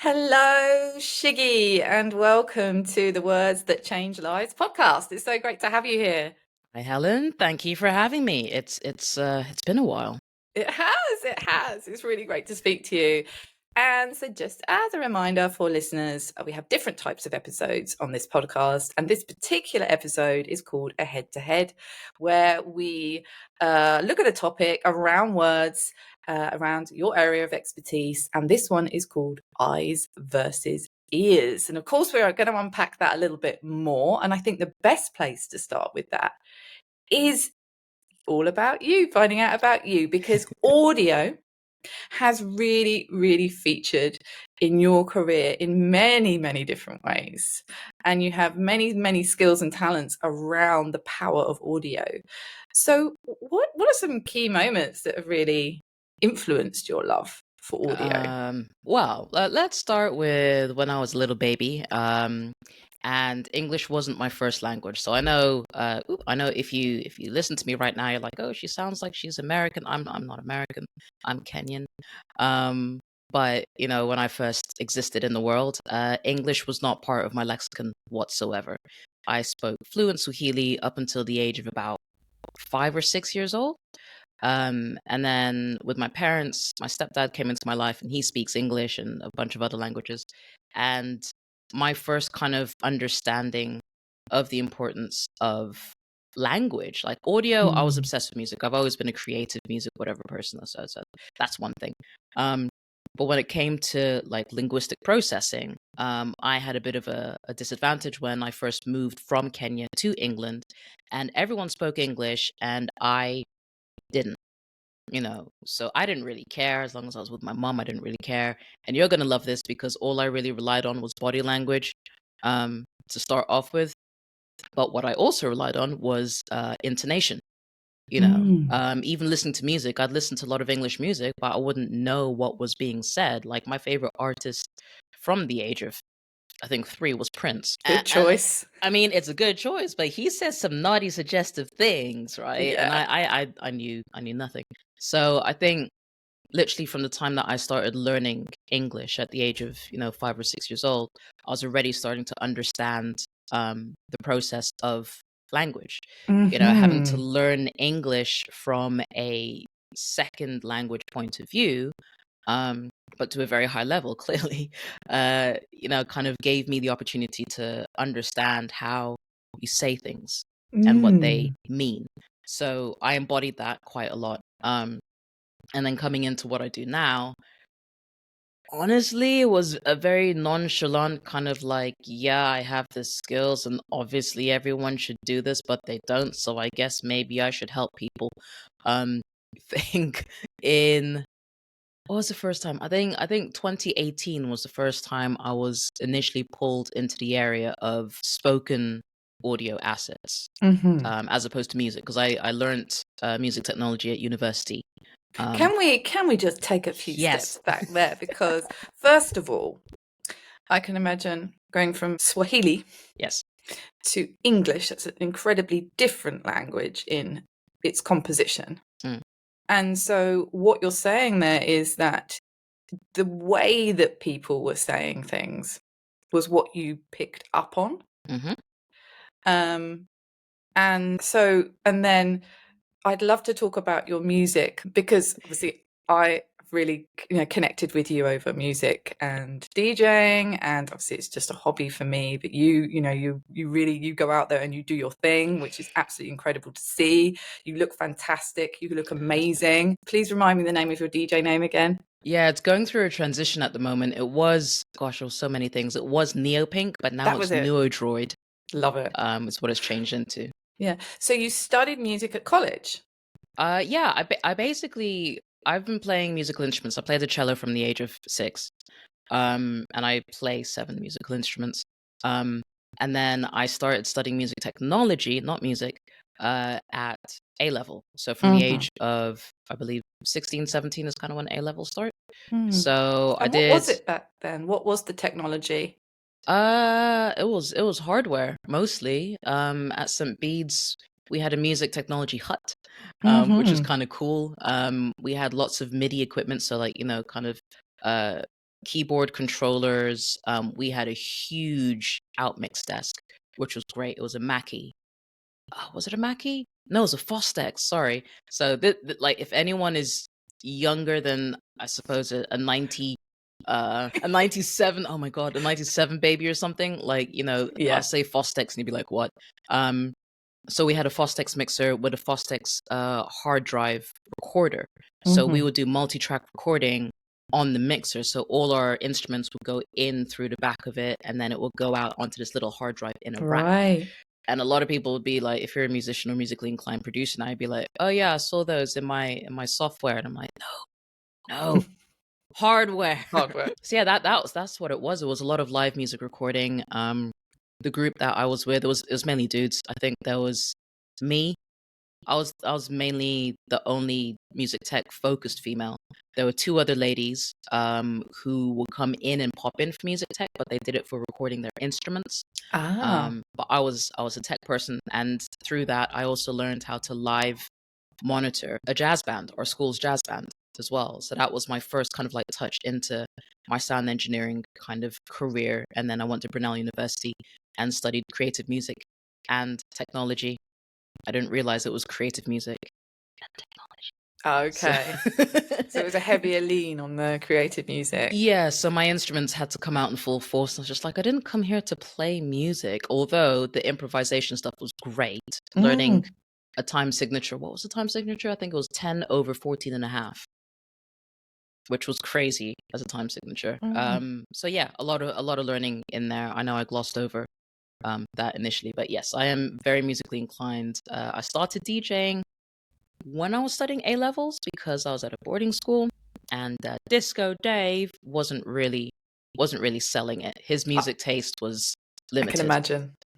Hello, Shiggy, and welcome to the Words That Change Lives podcast. It's so great to have you here. Hi, Helen. Thank you for having me. It's been a while. It has. It's really great to speak to you. And so, just as a reminder for listeners, we have different types of episodes on this podcast. And this particular episode is called A Head to Head, where we look at a topic around words, around your area of expertise. And this one is called Eyes versus Ears. And of course, we're going to unpack that a little bit more. And I think the best place to start with that is all about you, finding out about you, because audio has really, really featured in your career in many, many different ways. And you have many, many skills and talents around the power of audio. So what are some key moments that have really influenced your love for audio? Let's start with when I was a little baby. And English wasn't my first language. So I know if you listen to me right now, you're like, oh, she sounds like she's American. I'm not American. I'm Kenyan. But when I first existed in the world, English was not part of my lexicon whatsoever. I spoke fluent Swahili up until the age of about 5 or 6 years old. And then with my parents, my stepdad came into my life and he speaks English and a bunch of other languages. And my first kind of understanding of the importance of language, like audio, I was Mm. obsessed with music. I've always been a creative music, whatever person. So that's one thing. But when it came to like linguistic processing, I had a bit of a disadvantage when I first moved from Kenya to England, and everyone spoke English, and I didn't, so I didn't really care. As long as I was with my mom, I didn't really care. And you're gonna love this because all I really relied on was body language, to start off with. But what I also relied on was intonation. Mm. Even listening to music, I'd listen to a lot of English music, but I wouldn't know what was being said. Like my favorite artist from the age of, I think, 3 was Prince. Good choice. I mean, it's a good choice, but he says some naughty, suggestive things, right? And Yeah. I knew nothing. So I think literally from the time that I started learning English at the age of 5 or 6 years old, I was already starting to understand the process of language. Having to Mm-hmm. learn English from a second language point of view, but to a very high level, clearly, kind of gave me the opportunity to understand how you say things and what they Mm. mean. So I embodied that quite a lot. And then coming into what I do now, honestly, it was a very nonchalant kind of like, yeah, I have the skills and obviously everyone should do this, but they don't. So I guess maybe I should help people. Um, think in what was the first time? I think 2018 was the first time I was initially pulled into the area of spoken audio assets, Mm-hmm. as opposed to music, because I learned music technology at university. Um, Can we just take a few yes, steps back there? Because first of all, I can imagine going from Swahili yes. to English. That's an incredibly different language in its composition. Mm, And so what you're saying there is that the way that people were saying things was what you picked up on. hmm Um, and then I'd love to talk about your music because obviously I really connected with you over music and DJing, and obviously it's just a hobby for me, but you really you go out there and you do your thing, which is absolutely incredible to see. You look fantastic, you look amazing. Please remind me the name of your DJ name again. Yeah, it's going through a transition at the moment. It was, gosh, there was so many things. It was Neopink, but now That it's was it. Neodroid. Love it. Is what it's changed into. Yeah. So you studied music at college? Yeah, I basically I've been playing musical instruments. I play the cello from the age of 6. And I play 7 musical instruments. Um, and then I started studying music technology, not music, at A level. So from the Mm-hmm. age of, I believe, 16, 17 is kind of when A level start. Mm. So I And what was did. it back then? What was the technology? It was hardware mostly. At St. Bede's, we had a music technology hut, which was Mm-hmm. kind of cool. We had lots of MIDI equipment, so like kind of uh keyboard controllers. We had a huge outmix desk, which was great. It was a Mackie. Was it a Mackie? No, it was a Fostex. Sorry. So, like, if anyone is younger than, I suppose, a 97, oh my god, a 97 baby or something, like, Yeah. I'll say Fostex and you'd be like, what? So we had a Fostex mixer with a Fostex hard drive recorder. So we would do multi-track recording on the mixer. So all our instruments would go in through the back of it, and then it would go out onto this little hard drive in a rack. Right. And a lot of people would be like, if you're a musician or musically inclined producer, and I'd be like, oh yeah, I saw those in my software. And I'm like, no, hardware. So yeah, that's what it was. It was a lot of live music recording. The group that I was with, it was mainly dudes. I think there was me. I was mainly the only music tech focused female. There were two other ladies who would come in and pop in for music tech, but they did it for recording their instruments. But I was a tech person, and through that I also learned how to live monitor a jazz band or school's jazz band as well. So that was my first kind of like touch into my sound engineering kind of career. And then I went to Brunel University and studied creative music and technology. I didn't realize it was creative music and technology. Okay. So it was a heavier lean on the creative music. Yeah, so my instruments had to come out in full force. I was just like, I didn't come here to play music, although the improvisation stuff was great. Learning a time signature. What was the time signature? I think it was 10 over 14 and a half, which was crazy as a time signature. So yeah, a lot of learning in there. I know I glossed over that initially, but yes, I am very musically inclined. I started DJing when I was studying A levels because I was at a boarding school, and Disco Dave wasn't really selling it. His music taste was limited.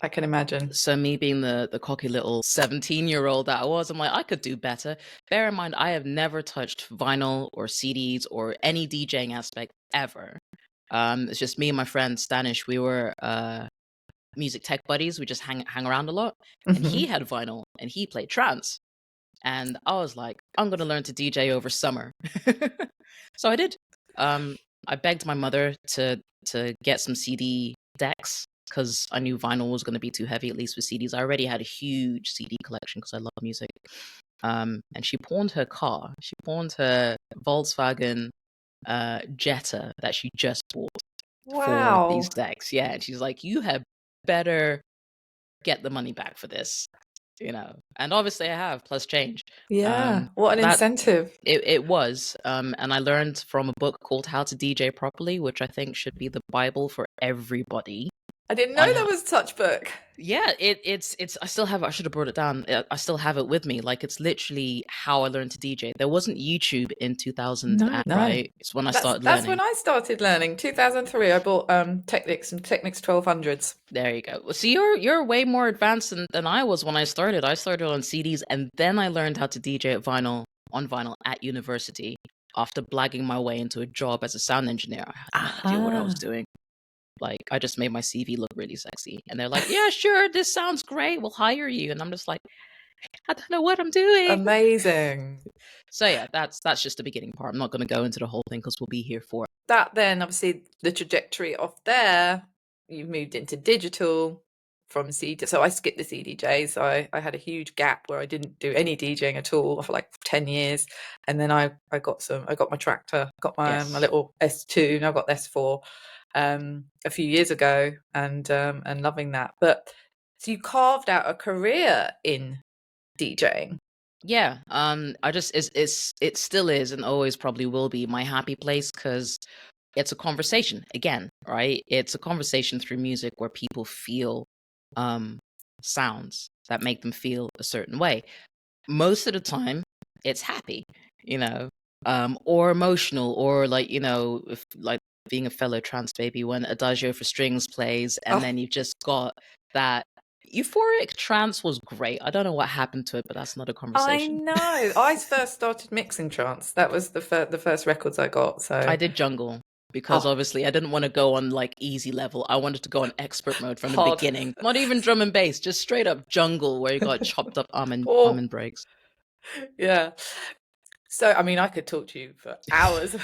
I can imagine. So me being the cocky little 17-year-old that I was, I'm like, I could do better. Bear in mind, I have never touched vinyl or CDs or any DJing aspect ever. It's just me and my friend Stanish. We were music tech buddies. We just hang around a lot. And he had vinyl and he played trance. And I was like, I'm going to learn to DJ over summer. So I did. I begged my mother to get some CD decks because I knew vinyl was going to be too heavy, at least with CDs. I already had a huge CD collection because I love music. And she pawned her car. She pawned her Volkswagen Jetta that she just bought for these decks. Yeah, and she's like, you had better get the money back for this. And obviously I have, plus change. Yeah, what an incentive. It was. And I learned from a book called How to DJ Properly, which I think should be the Bible for everybody. I didn't know there was such book. Yeah, it's I still have it. I should have brought it down. I still have it with me. Like, it's literally how I learned to DJ. There wasn't YouTube in 2000, right? It's when I started learning. That's when I started learning. 2003, I bought Technics and Technics 1200s. There you go. So you're way more advanced than I was when I started. I started on CDs, and then I learned how to DJ on vinyl at university after blagging my way into a job as a sound engineer. I had no idea what I was doing. Like, I just made my CV look really sexy. And they're like, yeah, sure, this sounds great. We'll hire you. And I'm just like, I don't know what I'm doing. Amazing. So yeah, that's just the beginning part. I'm not going to go into the whole thing because we'll be here for that. Then obviously the trajectory off there, you've moved into digital from CD. So I skipped the CDJ. So I had a huge gap where I didn't do any DJing at all for like 10 years. And then I got my Tractor, got my little S2, and I got S4 a few years ago, and loving that. But so you carved out a career in DJing. Yeah, it still is and always probably will be my happy place because it's a conversation again, right? It's a conversation through music where people feel sounds that make them feel a certain way. Most of the time, it's happy, or emotional, or like, if, like, being a fellow trance baby, when Adagio for Strings plays, and then you've just got that euphoric trance. Was great. I don't know what happened to it, but that's not a conversation. I know. I first started mixing trance. That was the first records I got. So I did jungle because obviously I didn't want to go on like easy level. I wanted to go on expert mode from the beginning. Not even drum and bass, just straight up jungle where you got chopped up almond breaks. Yeah. So, I mean, I could talk to you for hours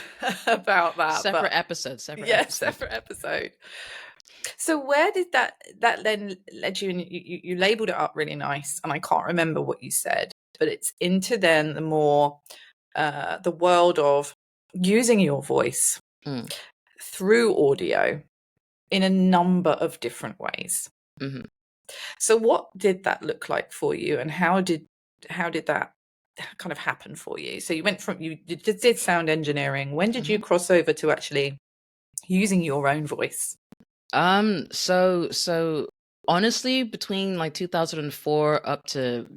about that, Separate but episode, separate yeah, episode. separate episode. So where did that then led you? And you labeled it up really nice, and I can't remember what you said, but it's into then the more the world of using your voice Mm. through audio in a number of different ways. hmm So what did that look like for you, and how did that kind of happen for you? So you went from you did sound engineering. When did you cross over to actually using your own voice? So honestly, between like 2004 up to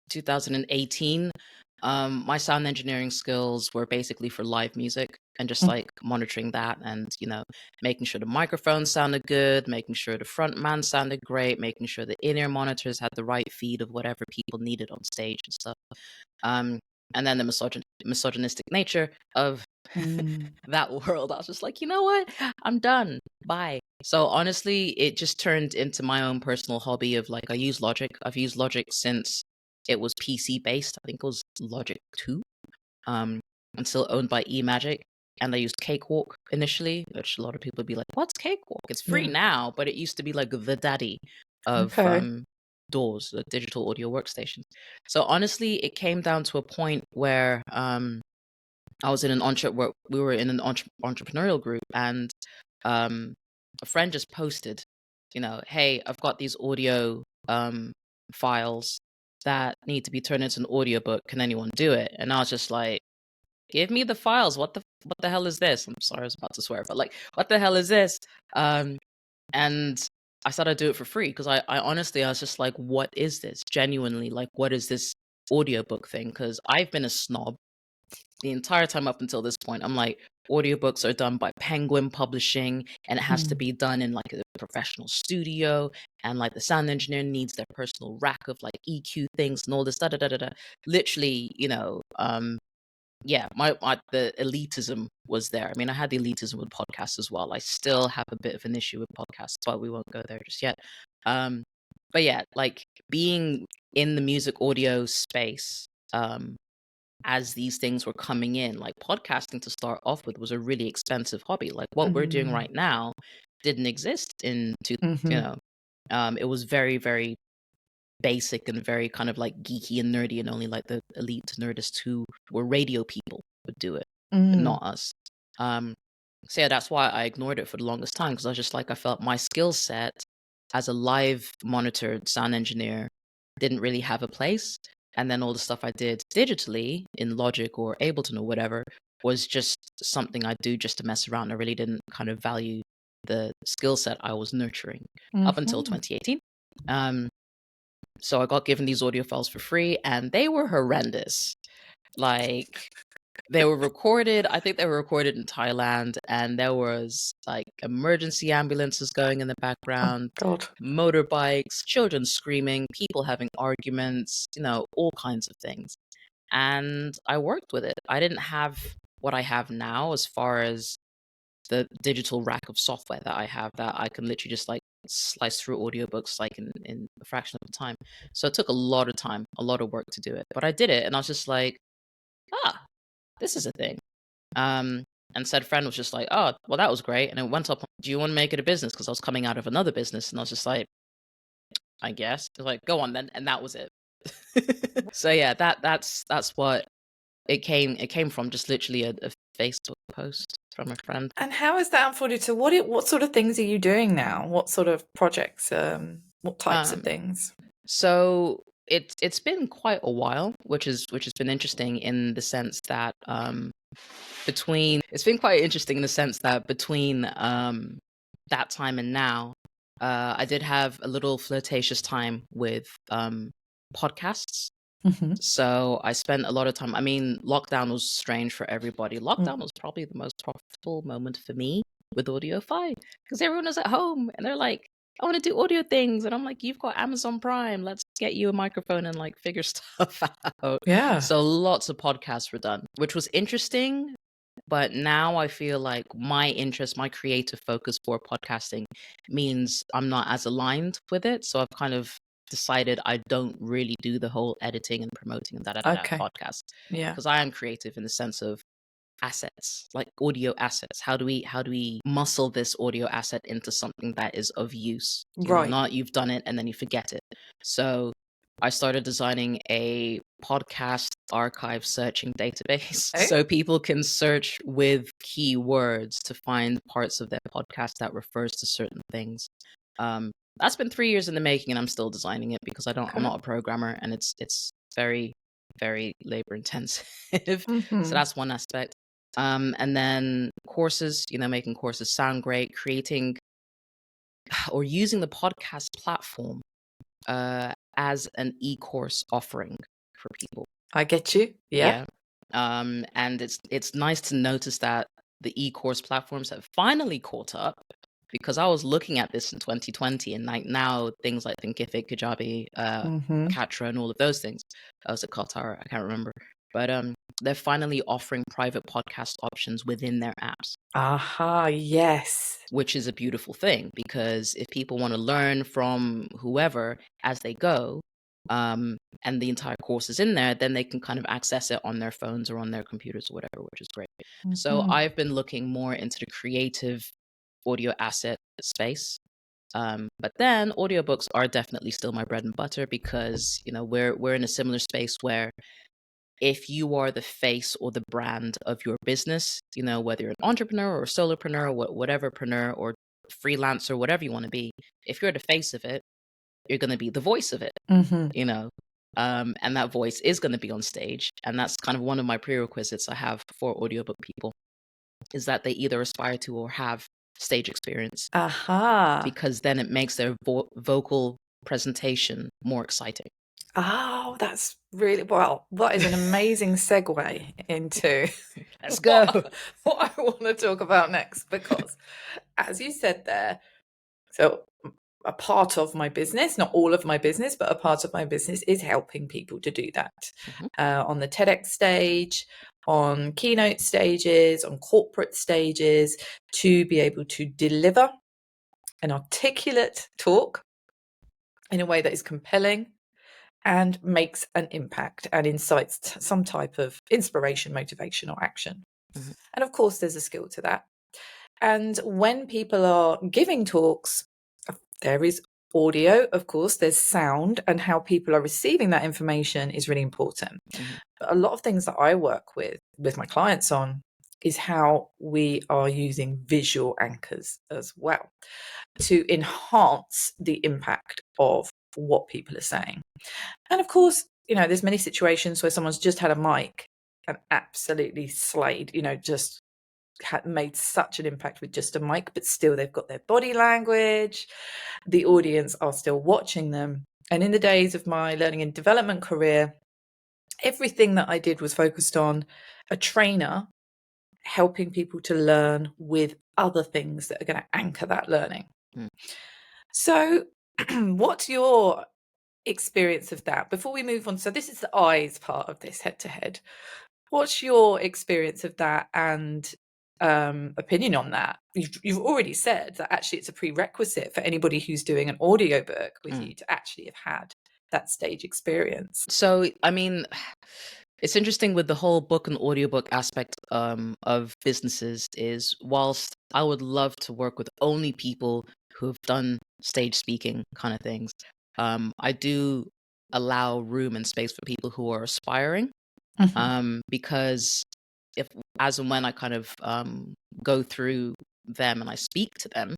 2018, my sound engineering skills were basically for live music and just like monitoring that and, making sure the microphone sounded good, making sure the front man sounded great, making sure the in-ear monitors had the right feed of whatever people needed on stage and stuff. And then the misogynistic nature of that world, I was just like, you know what? I'm done. Bye. So honestly, it just turned into my own personal hobby of like, I use Logic. I've used Logic since it was PC based. I think it was Logic 2. And still owned by eMagic. And I used Cakewalk initially, which a lot of people would be like, what's Cakewalk? It's free Yeah. now, but it used to be like the daddy of Okay. DAWs, the digital audio workstations. So honestly, it came down to a point where I was in we were in an entrepreneurial group, and a friend just posted, hey, I've got these audio files that need to be turned into an audiobook. Can anyone do it? And I was just like, give me the files. What the hell is this? I'm sorry, I was about to swear, but like, what the hell is this? And I started to do it for free because I honestly, I was just like, what is this? Genuinely, like, what is this audiobook thing? Because I've been a snob the entire time up until this point. I'm like, audiobooks are done by Penguin Publishing, and it has to be done in like a professional studio, and like the sound engineer needs their personal rack of like EQ things and all this da da da da da. Literally, yeah, my the elitism was there. I mean, I had the elitism with podcasts as well. I still have a bit of an issue with podcasts, but we won't go there just yet. But yeah, like being in the music audio space, as these things were coming in, like podcasting to start off with was a really expensive hobby. Like what we're doing right now didn't exist it was very, very basic and very kind of like geeky and nerdy, and only like the elite nerdists who were radio people would do it, but not us. So yeah, that's why I ignored it for the longest time, because I was just like, I felt my skill set as a live monitored sound engineer didn't really have a place. And then all the stuff I did digitally in Logic or Ableton or whatever was just something I do just to mess around. I really didn't kind of value the skill set I was nurturing up until 2018. So I got given these audio files for free, and they were horrendous. Like, they were recorded, I think they were recorded in Thailand, and there was like emergency ambulances going in the background, God. motorbikes, children screaming, people having arguments, all kinds of things. And I worked with it. I didn't have what I have now as far as the digital rack of software that I have, that I can literally just like slice through audiobooks like in a fraction of the time. So it took a lot of time, a lot of work to do it. But I did it, and I was just like, this is a thing. And said friend was just like, oh, well, that was great. And it went up, do you want to make it a business? Because I was coming out of another business, and I was just like, I guess. They're like, go on then. And that was it. So yeah, that's what it came from, just literally a Facebook post from a friend. And how has that unfolded to what sort of things are you doing now? What sort of projects? What types of things? So it's been quite a while, which has been interesting in the sense that between that time and now, I did have a little flirtatious time with podcasts. So I spent a lot of time. I mean, lockdown was strange for everybody. Lockdown was probably the most profitable moment for me with Audiofi, because everyone was at home and they're like, I want to do audio things. And I'm like, you've got Amazon Prime. Let's get you a microphone and like figure stuff out. Yeah. So lots of podcasts were done, which was interesting. But now I feel like my interest, my creative focus for podcasting means I'm not as aligned with it. So I've kind of decided I don't really do the whole editing and promoting and Okay. podcast, Yeah. because I am creative in the sense of assets, like audio assets. How do we muscle this audio asset into something that is of use? Right. Not you've done it and then you forget it. So I started designing a podcast archive searching database Oh. so people can search with keywords to find parts of their podcast that refers to certain things. That's been 3 years in the making, and I'm still designing it because I'm not a programmer, and it's very, very labor intensive. So that's one aspect. And then courses, making courses sound great, creating or using the podcast platform as an e-course offering for people. I get you. Yeah. And it's nice to notice that the e-course platforms have finally caught up, because I was looking at this in 2020, and like now things like Thinkific, Kajabi, Katra, and all of those things. Was it Qatar? I can't remember. But they're finally offering private podcast options within their apps. Aha, yes. Which is a beautiful thing, because if people want to learn from whoever as they go, and the entire course is in there, then they can kind of access it on their phones or on their computers or whatever, which is great. So I've been looking more into the creative audio asset space. But then audiobooks are definitely still my bread and butter, because we're in a similar space where if you are the face or the brand of your business, whether you're an entrepreneur or a solopreneur or whateverpreneur or freelancer, whatever you want to be, if you're the face of it, you're going to be the voice of it, and that voice is going to be on stage. And that's kind of one of my prerequisites I have for audiobook people, is that they either aspire to or have stage experience. Aha. Because then it makes their vocal presentation more exciting. Oh, that's really well. That is an amazing segue into Let's go. What I want to talk about next, because as you said there, so a part of my business, not all of my business, but a part of my business is helping people to do that on the TEDx stage, on keynote stages, on corporate stages, to be able to deliver an articulate talk in a way that is compelling and makes an impact and incites some type of inspiration, motivation, or action. And of course, there's a skill to that. And when people are giving talks, there is audio, of course, there's sound, and how people are receiving that information is really important. But a lot of things that I work with my clients on is how we are using visual anchors as well to enhance the impact of what people are saying. And of course, there's many situations where someone's just had a mic and absolutely slayed, just made such an impact with just a mic, but still they've got their body language. The audience are still watching them. And in the days of my learning and development career, everything that I did was focused on a trainer helping people to learn with other things that are going to anchor that learning. So what's your experience of that before we move on? So this is the eyes part of this head-to-head. What's your experience of that and opinion on that? You've already said that actually it's a prerequisite for anybody who's doing an audiobook with you to actually have had that stage experience. So, I mean, it's interesting with the whole book and audiobook aspect of businesses is, whilst I would love to work with only people who have done stage speaking kind of things, I do allow room and space for people who are aspiring, because if, as and when I kind of go through them and I speak to them,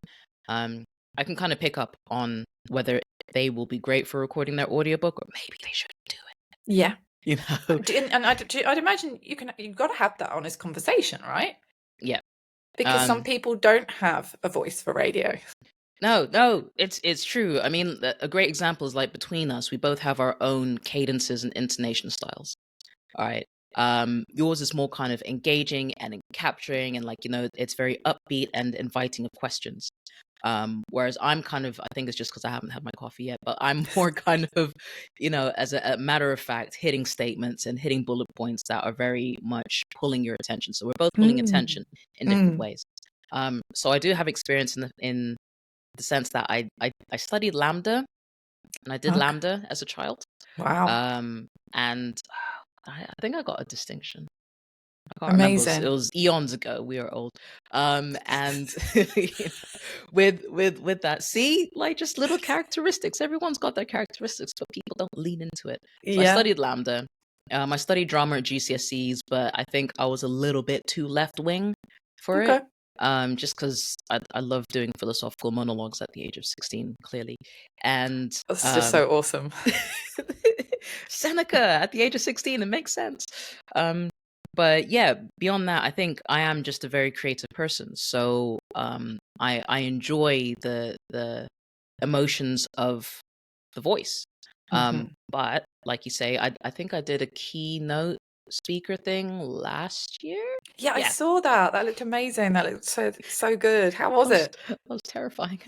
I can kind of pick up on whether they will be great for recording their audiobook, or maybe they shouldn't do it. Yeah. And I'd imagine you've got to have that honest conversation, right? Yeah. Because some people don't have a voice for radio. No, it's true. I mean, a great example is like between us, we both have our own cadences and intonation styles. All right. Yours is more kind of engaging and capturing, and it's very upbeat and inviting of questions. Whereas I'm kind of, I think it's just because I haven't had my coffee yet, but I'm more kind of, as a matter of fact, hitting statements and hitting bullet points that are very much pulling your attention. So we're both pulling attention in different ways. So I do have experience in the sense that I studied Lambda and I did Okay. Lambda as a child. Wow. And I think I got a distinction. I can't remember. It Amazing. was eons ago. We are old. And you know, with that, see, like just little characteristics. Everyone's got their characteristics, but people don't lean into it. So I Yeah. studied Lambda. I studied drama at GCSEs, but I think I was a little bit too left wing for it. Okay. Just because I love doing philosophical monologues at the age of 16, clearly, and That's just so awesome. Seneca at the age of 16, it makes sense. But yeah, beyond that, I think I am just a very creative person. So I enjoy the emotions of the voice. Mhm. But like you say, I think I did a keynote speaker thing last year. Yeah, I Yeah, saw that. That looked amazing. That looked so good. How was it? that was terrifying.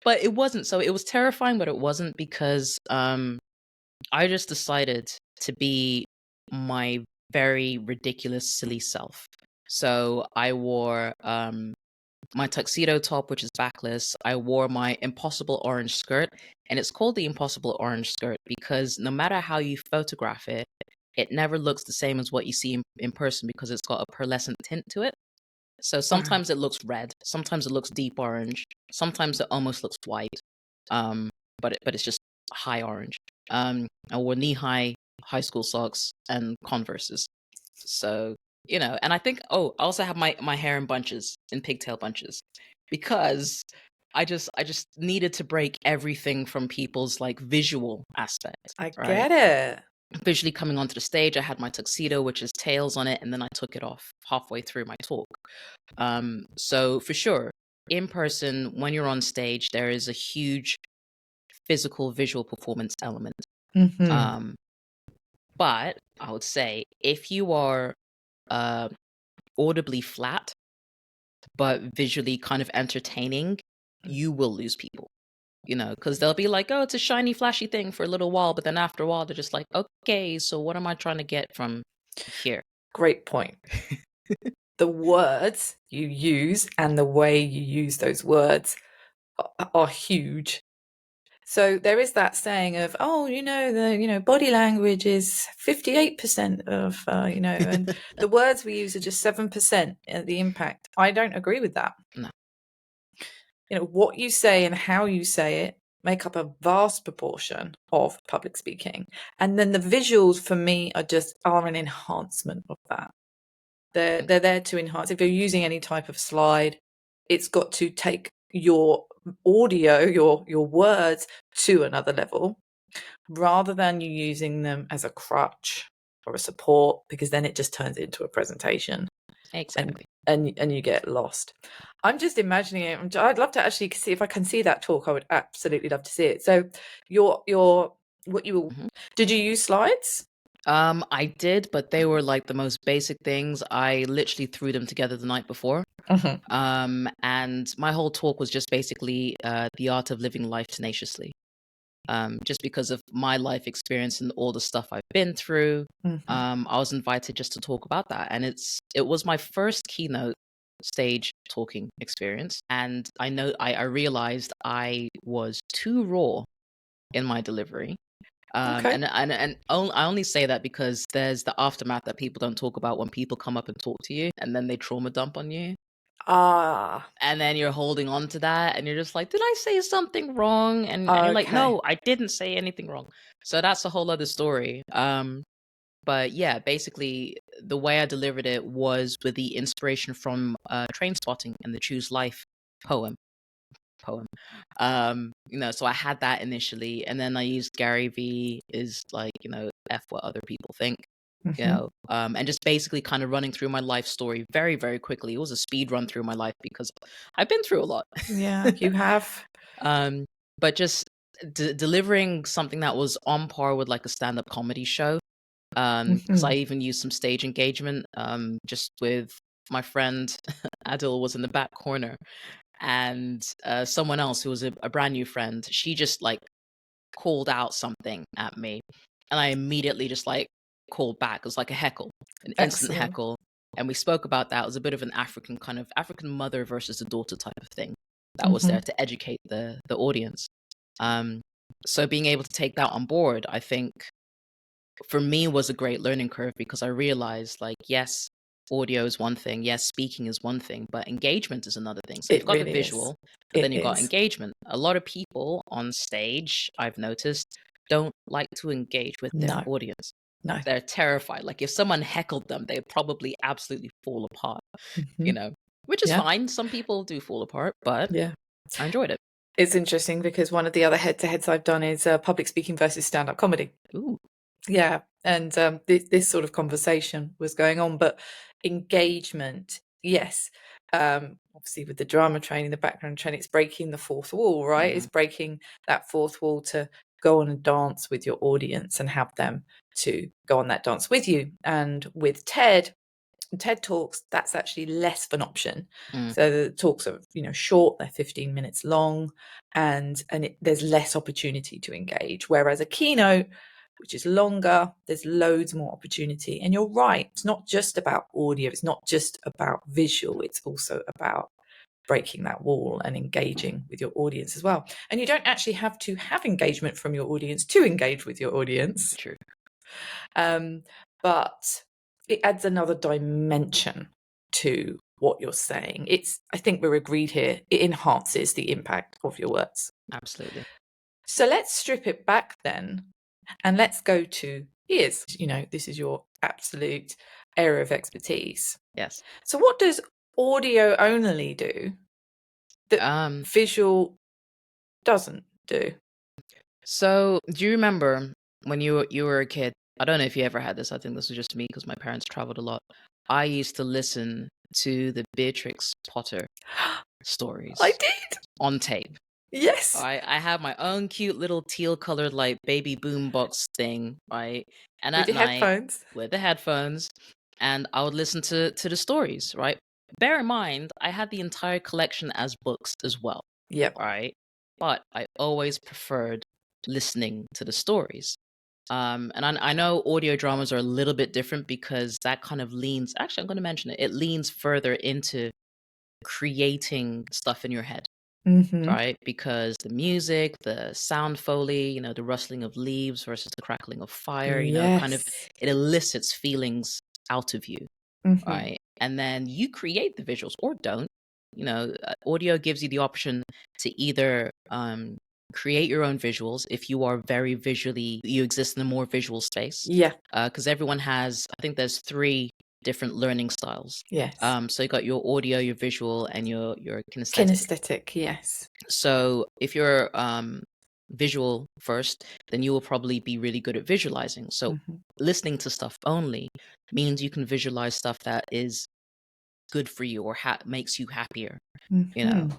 But it wasn't. So it was terrifying, but it wasn't because I just decided to be my very ridiculous, silly self. So I wore my tuxedo top, which is backless. I wore my impossible orange skirt, and it's called the impossible orange skirt because no matter how you photograph it, it never looks the same as what you see in person because it's got a pearlescent tint to it. So Wow. sometimes it looks red, sometimes it looks deep orange, sometimes it almost looks white. Um, but it's just high orange. I wore knee high school socks and Converses. So and I think I also have my hair in bunches, in pigtail bunches, because I just needed to break everything from people's like visual aspect, I right? get it. Visually coming onto the stage, I had my tuxedo, which is tails on it, and then I took it off halfway through my talk. So for sure, in person, when you're on stage, there is a huge physical visual performance element. Mhm. Um, but I would say if you are uh, audibly flat but visually kind of entertaining, you will lose people. Because they'll be like, "Oh, it's a shiny, flashy thing for a little while," but then after a while, they're just like, "Okay, so what am I trying to get from here?" Great point. The words you use and the way you use those words are huge. So there is that saying of, the body language is 58% of, and the words we use are just 7% of the impact. I don't agree with that. No, What you say and how you say it make up a vast proportion of public speaking. And then the visuals for me are an enhancement of that. They're there to enhance. If you're using any type of slide, it's got to take your audio, your words to another level, rather than you using them as a crutch or a support, because then it just turns into a presentation and exactly. and you get lost. I'm just imagining it. I'd love to actually see if I can see that talk. I would absolutely love to see it. So your what you will Mhm. did you use slides? I did, but they were like the most basic things. I literally threw them together the night before. Mhm. And my whole talk was just basically the art of living life tenaciously. Just because of my life experience and all the stuff I've been through, Mhm. I was invited just to talk about that, and it was my first keynote stage talking experience, and I realized I was too raw in my delivery. Okay. I only say that because there's the aftermath that people don't talk about when people come up and talk to you, and then they trauma dump on you. Ah, And then you're holding on to that and you're just like, did I say something wrong? And you're like, okay. no, I didn't say anything wrong. So that's a whole other story. But yeah, basically the way I delivered it was with the inspiration from Train Spotting and the Choose Life poem. So I had that initially, and then I used Gary V is like, F what other people think. Mhm. And just basically kind of running through my life story very, very quickly. It was a speed run through my life because I've been through a lot. Yeah, you have. um, but just delivering something that was on par with like a stand-up comedy show. Because I Mhm. even used some stage engagement, just with my friend Adil was in the back corner, and someone else who was a brand new friend. She just like called out something at me, and I immediately just like called back. It was like a heckle, an instant Excellent. heckle. And we spoke about that. It was a bit of an African mother versus a daughter type of thing that was there Mhm. to educate the audience. So being able to take that on board, I think for me was a great learning curve, because I realized, like, yes, audio is one thing, yes, speaking is one thing, but engagement is another thing. So you've It got the really is. visual, but then It you've got is. engagement. A lot of people on stage, I've noticed, don't like to engage with their No, audience. no. They're terrified. Like, if someone heckled them, they'd probably absolutely fall apart, Mhm. which is Yeah, fine. Some people do fall apart, but yeah. I enjoyed it. It's interesting because one of the other head-to-heads I've done is public speaking versus stand-up comedy. Ooh. Yeah, and this sort of conversation was going on, but engagement, yes. Obviously, with the drama training, the background training, it's breaking the fourth wall, right? Mhm. It's breaking that fourth wall to go on and dance with your audience and have them to go on that dance with you. And with TED Talks, that's actually less of an option. Mm. So the talks are, short, they're 15 minutes long, and there's less opportunity to engage. Whereas a keynote, which is longer, there's loads more opportunity. And you're right, it's not just about audio, it's not just about visual, it's also about breaking that wall and engaging with your audience as well. And you don't actually have to have engagement from your audience to engage with your audience. True. But it adds another dimension to what you're saying. I think we're agreed here, it enhances the impact of your words. Absolutely. So let's strip it back then, and let's go to ears. This is your absolute area of expertise. Yes. So what does audio only do that visual doesn't do? So do you remember when you were a kid? I don't know if you ever had this. I think this was just me because my parents traveled a lot. I used to listen to the Beatrix Potter stories I did. on tape. Yes. I have my own cute little teal colored like baby boombox thing, right? And With at your night headphones. with the headphones, and I would listen to the stories, right? Bear in mind, I had the entire collection as books as well, Yep. right? But I always preferred listening to the stories. And I know audio dramas are a little bit different because that kind of leans, actually, I'm going to mention it, it leans further into creating stuff in your head, Mm-hmm. right? Because the music, the sound foley, the rustling of leaves versus the crackling of fire, kind of Yes. it elicits feelings out of you, Mm-hmm. right? And then you create the visuals or don't. Audio gives you the option to either create your own visuals if you are very visually, you exist in a more visual space. Yeah. Because everyone has, I think there's 3 different learning styles. Yes. So you got your audio, your visual, and your kinesthetic. Kinesthetic, yes. So if you're visual first, then you will probably be really good at visualizing. So Mhm. listening to stuff only means you can visualize stuff that is good for you or makes you happier. Mhm.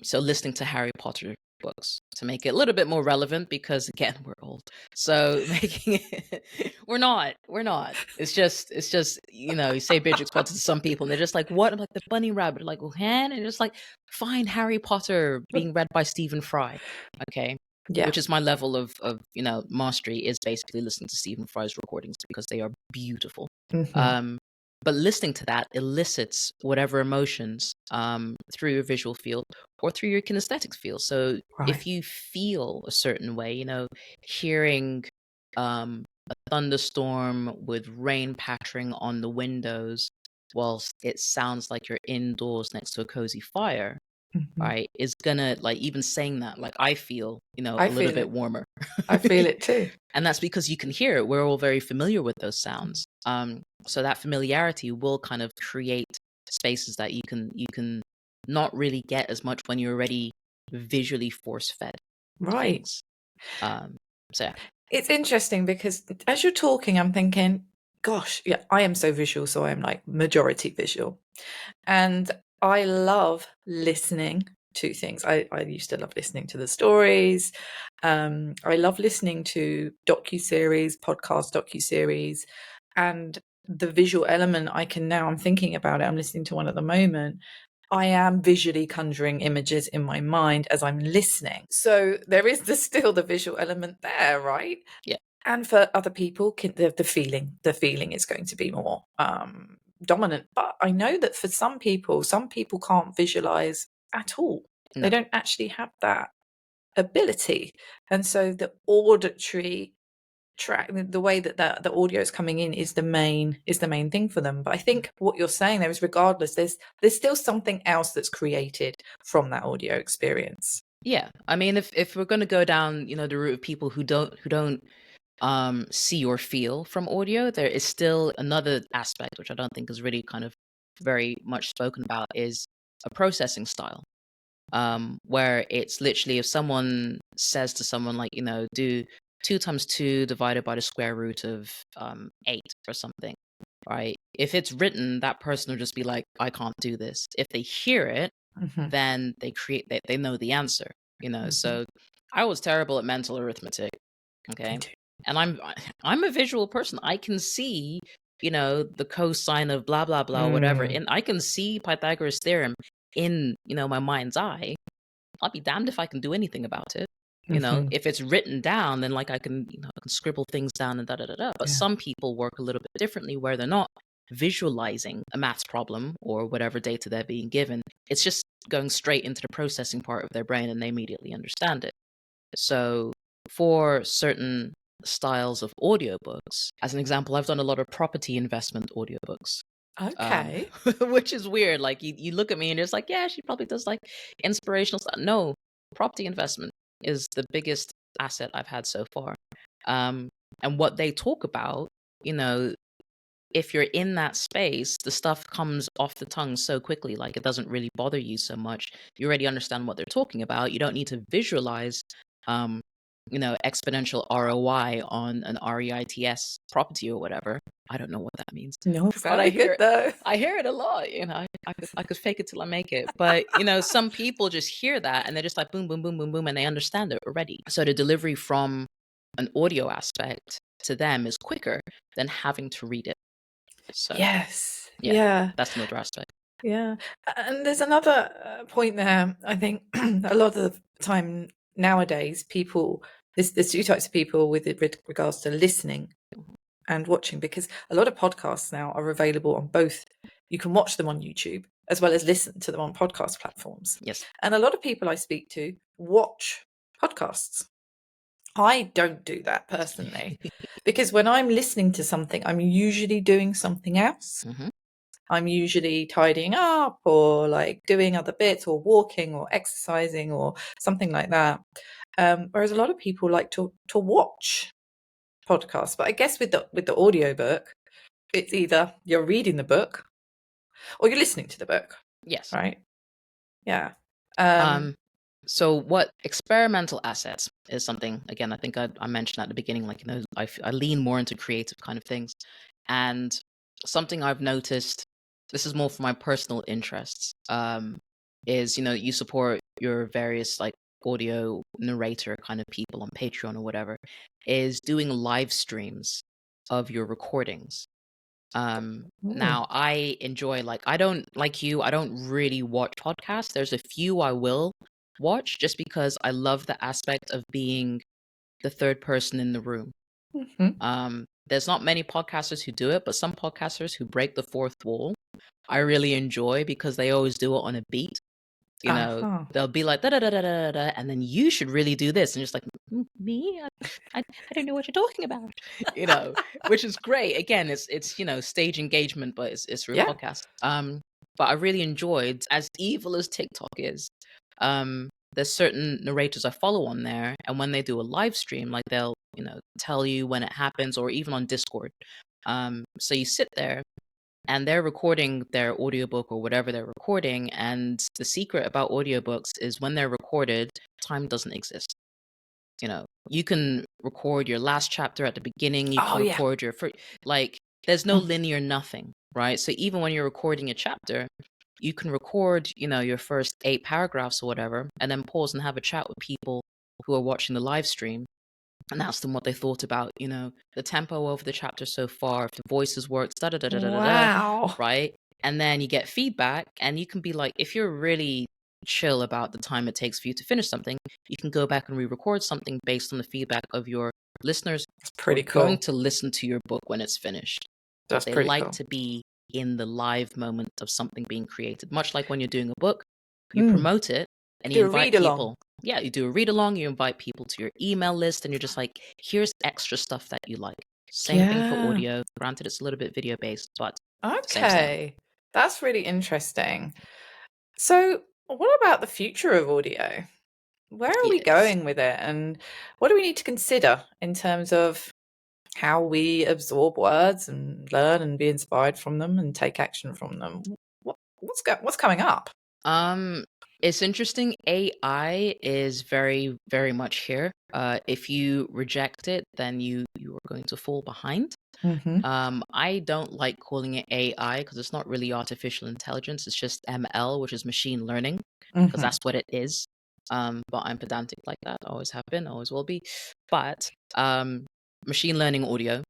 So listening to Harry Potter books to make it a little bit more relevant, because again, we're old. So making it, we're not. It's just, you say Beatrix Potter to some people and they're just like, what? I'm like, the bunny rabbit. Like, well, and it's just like, find Harry Potter being read by Stephen Fry. Okay. Yeah. Which is my level of mastery, is basically listening to Stephen Fry's recordings because they are beautiful. Mhm. But listening to that elicits whatever emotions through your visual field or through your kinesthetic field. So Right. if you feel a certain way, hearing a thunderstorm with rain pattering on the windows whilst it sounds like you're indoors next to a cozy fire, Mhm. right, is gonna, like, even saying that, like, I feel, I a little feel bit it. warmer. I feel it too. And that's because you can hear it. We're all very familiar with those sounds. So that familiarity will kind of create spaces that you can not really get as much when you're already visually force fed Right. things. So yeah. It's interesting because as you're talking, I'm thinking, gosh, yeah, I am so visual, so I'm like majority visual. And I love listening to things. I used to love listening to the stories. I love listening to docuseries, podcast docuseries, and the visual element. I'm thinking about it. I'm listening to one at the moment. I am visually conjuring images in my mind as I'm listening. So there is still the visual element there, right? Yeah. And for other people, the feeling is going to be more dominant. But I know that for some people can't visualize at all. No. They don't actually have that ability. And so the auditory track, the way that the audio is coming in is the main thing for them. But I think what you're saying there is, regardless, there's still something else that's created from that audio experience. Yeah, I mean, if we're going to go down, the route of people who don't see or feel from audio, there is still another aspect which I don't think is really kind of very much spoken about, is a processing style. Where it's literally, if someone says to someone, like, do 2 times 2 divided by the square root of 8 or something, right? If it's written, that person will just be like, I can't do this. If they hear it, then they know the answer, So I was terrible at mental arithmetic, okay? And I'm a visual person. I can see, the cosine of blah blah blah, whatever, and I can see Pythagoras theorem in, my mind's eye. I'll be damned if I can do anything about it. If it's written down, then like I can scribble things down and da da da da. But some people work a little bit differently, where they're not visualizing a maths problem or whatever data they're being given. It's just going straight into the processing part of their brain, and they immediately understand it. So for certain styles of audiobooks, as an example, I've done a lot of property investment audiobooks. Okay. Which is weird. Like, you look at me and it's like, yeah, she probably does like inspirational stuff. No, property investment is the biggest asset I've had so far. And what they talk about, if you're in that space, the stuff comes off the tongue so quickly, like it doesn't really bother you so much. You already understand what they're talking about. You don't need to visualize, exponential ROI on an REITs property or whatever. I don't know what that means. No, But I hear good though. I hear it a lot. I could fake it till I make it. But some people just hear that and they're just like boom, boom, boom, boom, boom, and they understand it already. So the delivery from an audio aspect to them is quicker than having to read it. So yes, that's another aspect. Yeah, and there's another point there. I think a lot of the time nowadays, there's 2 types of people with regards to listening and watching, because a lot of podcasts now are available on both. You can watch them on YouTube as well as listen to them on podcast platforms. Yes. And a lot of people I speak to watch podcasts. I don't do that personally, because when I'm listening to something, I'm usually doing something else. I'm usually tidying up or like doing other bits or walking or exercising or something like that. Whereas a lot of people like to watch podcasts. But I guess with the audiobook, it's either you're reading the book or you're listening to the book. Yes. Right? Yeah. So what experimental assets is something, again, I think I mentioned at the beginning, like, I lean more into creative kind of things. And something I've noticed, this is more for my personal interests, is, you support your various like audio narrator kind of people on Patreon or whatever, is doing live streams of your recordings. Now I enjoy, like, I don't really watch podcasts. There's a few I will watch just because I love the aspect of being the third person in the room. There's not many podcasters who do it, but some podcasters who break the fourth wall, I really enjoy, because they always do it on a beat. They'll be like da da da da da da, and then you should really do this, and just like, me, I don't know what you're talking about, which is great. Again, it's stage engagement, but it's through a podcast. But I really enjoyed, as evil as TikTok is, there's certain narrators I follow on there, and when they do a live stream, like, they'll tell you when it happens, or even on Discord. So you sit there and they're recording their audiobook or whatever they're recording. And the secret about audiobooks is, when they're recorded, time doesn't exist. You can record your last chapter at the beginning. You can record your first, like, there's no linear nothing, right? So even when you're recording a chapter, you can record, your first 8 paragraphs or whatever, and then pause and have a chat with people who are watching the live stream, and ask them what they thought about, the tempo of the chapter so far, if the voices work, da da da da da da, right? And then you get feedback, and you can be like, if you're really chill about the time it takes for you to finish something, you can go back and re-record something based on the feedback of your listeners. It's pretty cool. Going to listen to your book when it's finished. That's they pretty like cool. to be in the live moment of something being created, much like when you're doing a book, you promote it and you invite people. yeah, you do a read along, you invite people to your email list, and you're just like, here's extra stuff that you like. Same thing for Yeah. audio. Granted, it's a little bit video based, but same, same. Okay. That's really interesting. So, what about the future of audio? Where are we Yes. going with it? And what do we need to consider in terms of how we absorb words and learn and be inspired from them and take action from them? What's coming up? Um, it's interesting. AI is very, very much here. If you reject it, then you are going to fall behind. Mm-hmm. I don't like calling it AI because it's not really artificial intelligence. It's just ML, which is machine learning, because Mm-hmm. that's what it is. But I'm pedantic like that. Always have been, always will be. But machine learning audio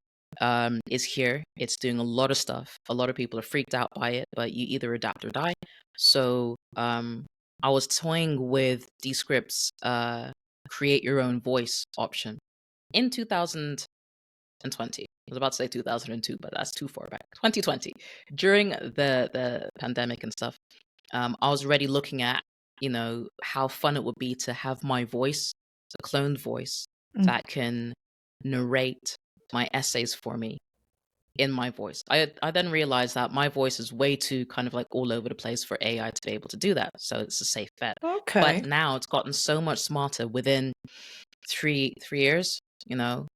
is here. It's doing a lot of stuff. A lot of people are freaked out by it, but you either adapt or die. So I was toying with Descript's create your own voice option in 2020. I was about to say 2002, but that's too far back. 2020, during the pandemic and stuff. I was already looking at, how fun it would be to have my voice, a cloned voice, that can narrate my essays for me in my voice. I then realized that my voice is way too kind of like all over the place for AI to be able to do that. So it's a safe bet. But Okay. now it's gotten so much smarter within 3 years,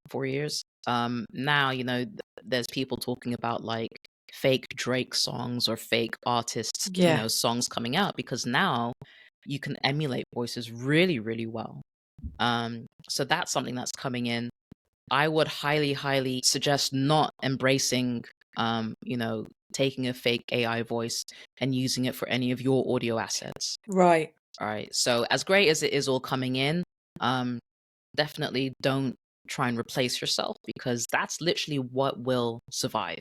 4 years. Now, there's people talking about like fake Drake songs or fake artists, Yeah. songs coming out because now you can emulate voices really, really well. So that's something that's coming in. I would highly, highly suggest not embracing, taking a fake AI voice and using it for any of your audio assets. Right. All right. So as great as it is all coming in, um, definitely don't try and replace yourself because that's literally what will survive.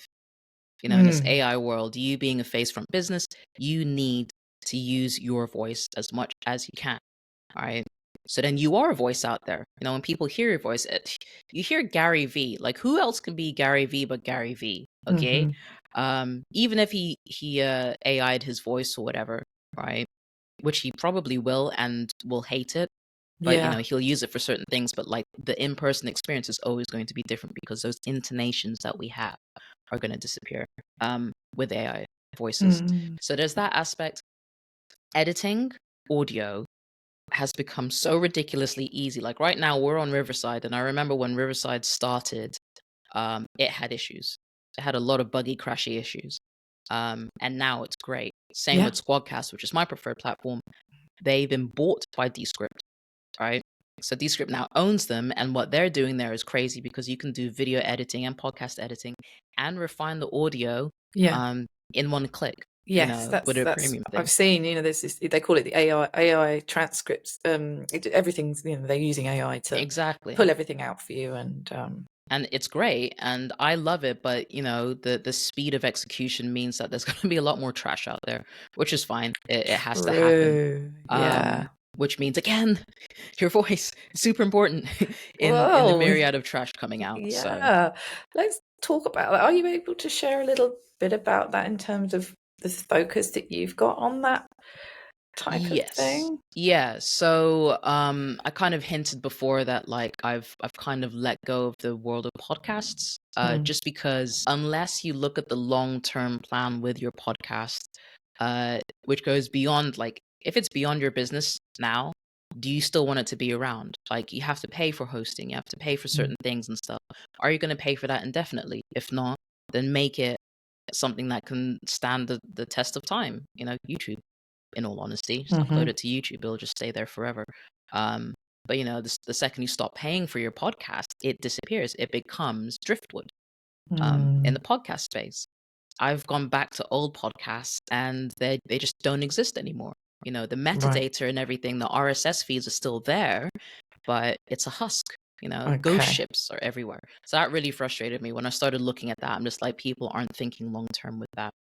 In this Mm. AI world, you being a face front business, you need to use your voice as much as you can. All right. So then you are a voice out there. When people hear your voice, you hear Gary V. Like who else can be Gary V but Gary V? Okay. Even if he AI'd his voice or whatever, right? Which he probably will and will hate it. But Yeah. he'll use it for certain things, but like the in-person experience is always going to be different because those intonations that we have are going to disappear with AI voices. Mm. So there's that aspect. Editing audio has become so ridiculously easy. Like right now, we're on Riverside, and I remember when Riverside started, it had issues. It had a lot of buggy, crashy issues. And now it's great. Same Yeah. with Squadcast, which is my preferred platform. They've been bought by Descript, right? So Descript now owns them, and what they're doing there is crazy because you can do video editing and podcast editing and refine the audio Yeah. in one click, Yes, with a that's premium thing. I've seen, there's this, they call it the AI transcripts. Everything's, they're using AI to Exactly. pull everything out for you And it's great, and I love it, but the speed of execution means that there's going to be a lot more trash out there, which is fine. It has to happen. true. Yeah. Which means again, your voice is super important in the Whoa. myriad of trash coming out. So Yeah. Let's talk about that. Are you able to share a little bit about that in terms of the focus that you've got on that type of yes. thing? Yeah. So I kind of hinted before that like I've kind of let go of the world of podcasts. Just because unless you look at the long-term plan with your podcast, which goes beyond like if it's beyond your business now, do you still want it to be around? Like you have to pay for hosting, you have to pay for certain things and stuff. Are you going to pay for that indefinitely? If not, then make it something that can stand the test of time. YouTube, in all honesty, just upload it to YouTube. It'll just stay there forever. But the second you stop paying for your podcast, it disappears. It becomes driftwood in the podcast space. I've gone back to old podcasts and they just don't exist anymore. The Right. metadata and everything, the RSS feeds are still there, but it's a husk. Ghost Okay. ships are everywhere. So that really frustrated me when I started looking at that. I'm just like, people aren't thinking long term with that,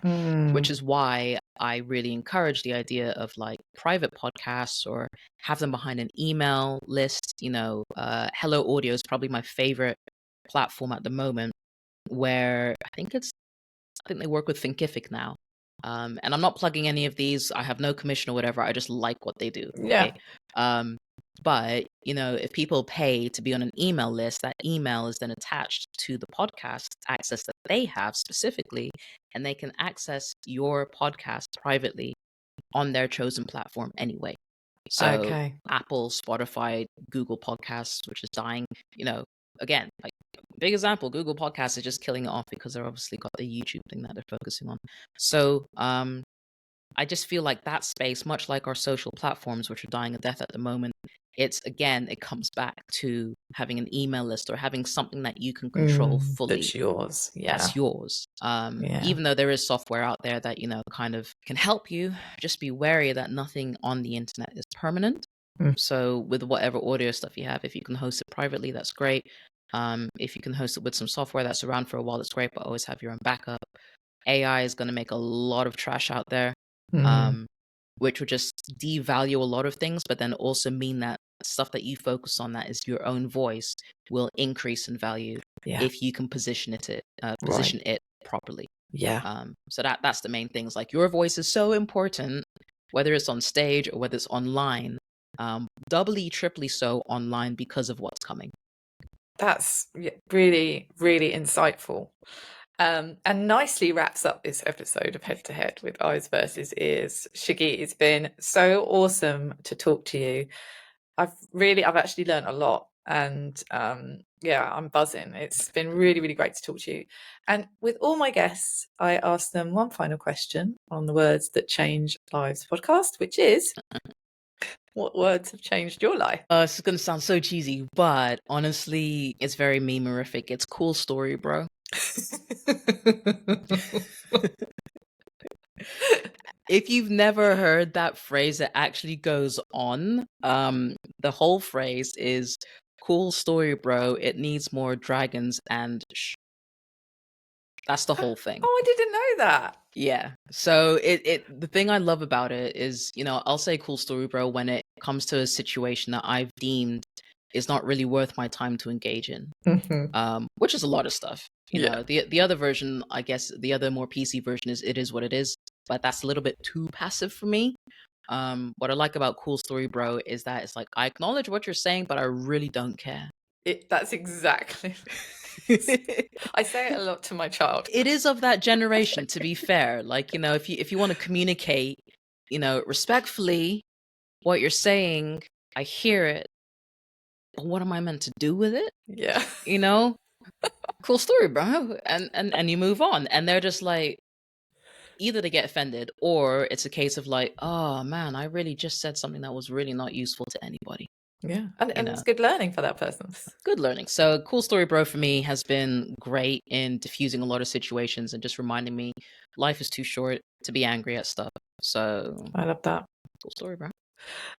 which is why I really encourage the idea of like private podcasts or have them behind an email list. Hello Audio is probably my favorite platform at the moment, where I think they work with Thinkific now. And I'm not plugging any of these. I have no commission or whatever. I just like what they do. Yeah. Okay. But, if people pay to be on an email list, that email is then attached to the podcast access that they have specifically, and they can access your podcast privately on their chosen platform anyway. So Okay. Apple, Spotify, Google Podcasts, which is dying, again, like big example, Google Podcasts is just killing it off because they're obviously got the YouTube thing that they're focusing on. So I just feel like that space, much like our social platforms, which are dying a death at the moment, it comes back to having an email list or having something that you can control fully. That's yours. Yeah. That's yours. Even though there is software out there that, kind of can help you, just be wary that nothing on the internet is permanent. So with whatever audio stuff you have, if you can host it privately, that's great. If you can host it with some software that's around for a while, that's great, but always have your own backup. AI is going to make a lot of trash out there, which would just devalue a lot of things, but then also mean that stuff that you focus on that is your own voice will increase in value if you can position it properly. Yeah. So that's the main thing. Is like your voice is so important, whether it's on stage or whether it's online, doubly, triply so online because of what's coming. That's really, really insightful. And nicely wraps up this episode of Head to Head with Eyes versus Ears. Shiggi, it's been so awesome to talk to you. I've actually learned a lot, and I'm buzzing. It's been really, really great to talk to you. And with all my guests, I ask them one final question on the Words That Change Lives podcast, which is, what words have changed your life? It's going to sound so cheesy, but honestly, it's very meme-orific. It's cool story, bro. If you've never heard that phrase, it actually goes on. The whole phrase is cool story, bro. It needs more dragons and that's the whole thing. Oh, I didn't know that. Yeah. So the thing I love about it is, I'll say cool story, bro, when it comes to a situation that I've deemed is not really worth my time to engage in. Which is a lot of stuff. The other version, I guess, the other more PC version is it is what it is, but that's a little bit too passive for me. What I like about cool story, bro, is that it's like I acknowledge what you're saying, but I really don't care. That's exactly. I say it a lot to my child. It is of that generation, to be fair. Like, if you want to communicate, respectfully, what you're saying, I hear it. But what am I meant to do with it? Yeah. Cool story, bro. And you move on. And they're just like, either they get offended or it's a case of like, oh man, I really just said something that was really not useful to anybody. Yeah. And it's good learning for that person. Good learning. So cool story, bro, for me has been great in diffusing a lot of situations and just reminding me life is too short to be angry at stuff. So I love that. Cool story, bro.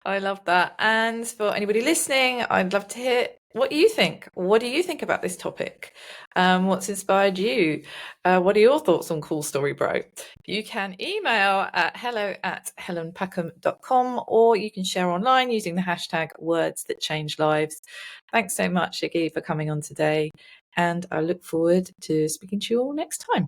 I love that. And for anybody listening, I'd love to hear what you think. What do you think about this topic? What's inspired you? What are your thoughts on Cool Story Bro? You can email at hello@helenpackham.com, or you can share online using the hashtag Words That Change Lives. Thanks so much, Shiggi, for coming on today. And I look forward to speaking to you all next time.